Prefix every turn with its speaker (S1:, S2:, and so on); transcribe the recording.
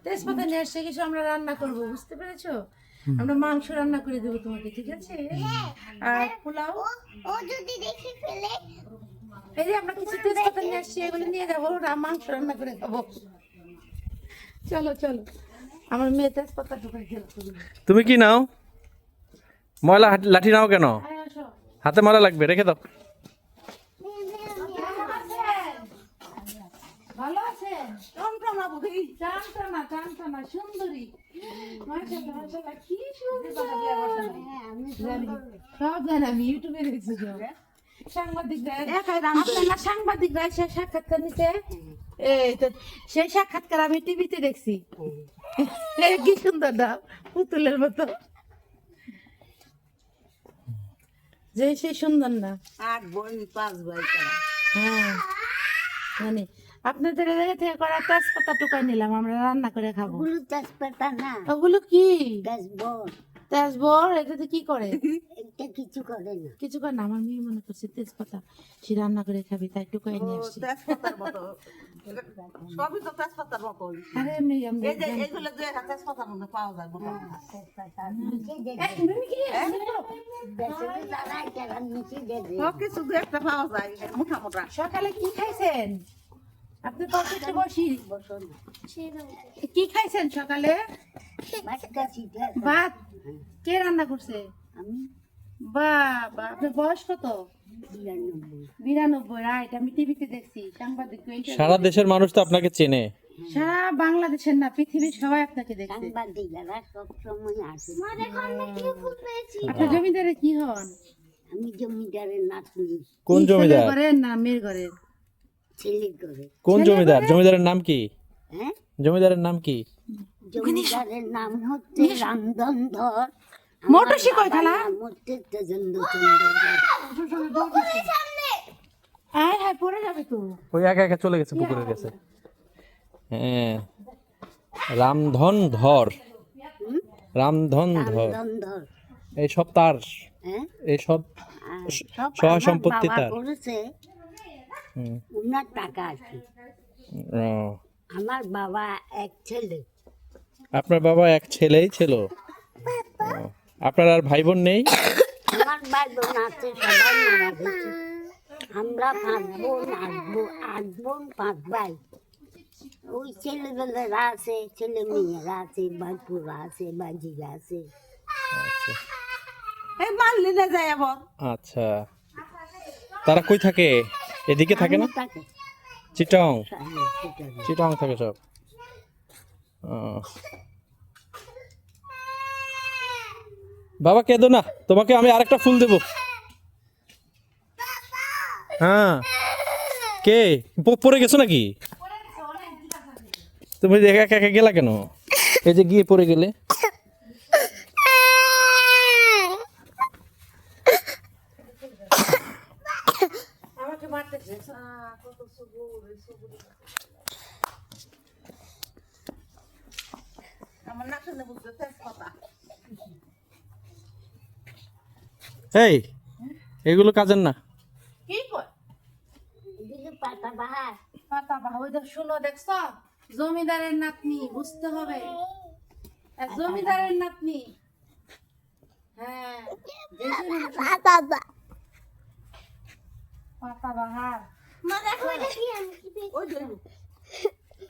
S1: তেজপাতা নিয়ে আসছে কিছু আমরা রান্না করব, বুঝতে পেরেছো? আমরা মাংস রান্না করে দেবো তোমাকে, ঠিক আছে? আর পোলাও ও যদি দেখে ফেলে, এই যে আমরা কিছু তেজপাতা নিয়ে আসছি, এগুলো নিয়ে যাবো, মাংস রান্না করে খাবো। চলো চলো, আমার মেয়ে তেজপাতা ঢুকাই খেলো।
S2: তুমি কি নাও? ময়লা লাঠি নাও কেন? হাতে ময়লা লাগবে, রেখে দাও।
S1: ভালো আছেন? টনটনা বুড়ি, টানটানা টানটানা সুন্দরী, মাশাআল্লাহ মাশাআল্লাহ, কি সুন্দর। সব জানি আমি, ইউটিউবে দেখছি সব। সাংবাদিকরা এসে সাক্ষাৎকার নিতে, এই তো সেই সাক্ষাৎকার আমি টিভিতে দেখছি। কি সুন্দর না, পুতুলের মতো, যে সেই সুন্দর না।
S3: 8 বোন 5 ভাই তারা।
S1: হ্যাঁ মানে আপনাদের এলাকা থেকে করা তেজপাতা টুকাই নিলাম, আমরা রান্না করে খাবো।
S3: ওগুলো তেজপাতা না,
S1: ওগুলো কি?
S3: তেজবর।
S1: তেজবর এটাতে কি করে?
S3: এটা কিছু করে না।
S1: কিছু করে না, আমার মেয়ে মনে করছে তেজপাতা সে রান্না করে খাবি, তাই টুকাই নিয়ে আসছি।
S3: তেজপাতার মতো, সবই তো তেজপাতার মতো।
S1: আরে এমনি আমরা
S3: এই যে এইগুলো যে তেজপাতার মধ্যে পাওয়া যায় মোটা মোটা। সব কিছু দু একটা পাওয়া যায় মোটা মোটা।
S1: সকালে কি খাইছেন আপনি? পকেটে বসি, কি খাইছেন সকালে? ভাত। কে রান্না করছে?
S3: আমি
S1: বাবা, আপনার বয়স কত? 92। রাইট, আমি টিভিতে দেখছি, সাংবাদিক।
S2: সারা দেশের মানুষ তো আপনাকে চেনে।
S1: সারা বাংলাদেশের না, পৃথিবীর সবাই আপনাকে দেখছে।
S3: সাংবাদিকরা সবসময় আসে।
S1: আপনার জমিদারে কি হন?
S3: আমি জমিদারের নাতনি।
S2: কোন
S1: কি ছেলের
S2: জমিদার?
S1: ঘরের না মেয়ের ঘরের?
S3: ছেলে করে।
S2: কোন জমিদার? জমিদারের নাম কি?
S3: হ্যাঁ,
S2: জমিদারের নাম কি?
S3: জমিদারের নাম হচ্ছে রামধনধর।
S1: মোটর শিকল খেলা?
S3: হচ্ছে তেজেন্দ্র চন্দ্র।
S1: আয় হায়, পড়ে যাবে তো।
S2: ওই একা একা চলে গেছে পুকুরের কাছে। হ্যাঁ, রামধন ধর। রামধন ধর,
S3: রামধনধর।
S2: এইসব তার,
S3: হ্যাঁ,
S2: এইসব
S3: সব
S2: সহায়
S3: আমার
S2: সম্পত্তি
S3: বাবা
S2: তার।
S3: করেছে,
S2: হুম,
S3: উনার টাকা আছে।
S2: ও,
S3: আমার বাবা এক ছেলে।
S2: আপনার বাবা এক ছেলেই ছিল? ও, আপনার আর ভাই বোন নেই?
S3: আমার ভাই বোন আছে, সবাই মারা গেছে। আমরা 5 বোন, 8 বোন 5 ভাই। ওই ছেলেবেলারা আছে, ছেলে মেয়েরা আছে, ভাইপুরা আছে, বাজিরা আছে। এই মারলি না যায় আবার।
S2: আচ্ছা, তারা কই থাকে? এদিকে থাকে না?
S3: থাকে
S2: চিটং?
S3: সেটা।
S2: চিটং থাকে সব। ও। বাবা কেঁদো না, তোমাকে আমি আরেকটা ফুল দেব। হ্যাঁ, কে পড়ে গেছো নাকি? তুমি একা একা গেলা কেন? এই যে গিয়ে পড়ে গেলে।
S1: আমাকে মারতেছে।
S3: আমার না শুনে বুঝতে কথা।
S2: এই, এগুলো কাজের না।
S1: কি কয়?
S3: এগুলো পাতা বাহার।
S1: পাতা বাহ, ওই দেখ, শুনো, দেখছো? জমিদারের নাতনি, বুঝতে হবে। জমিদারের নাতনি। হ্যাঁ, পাতা বাহার।
S3: ওই যে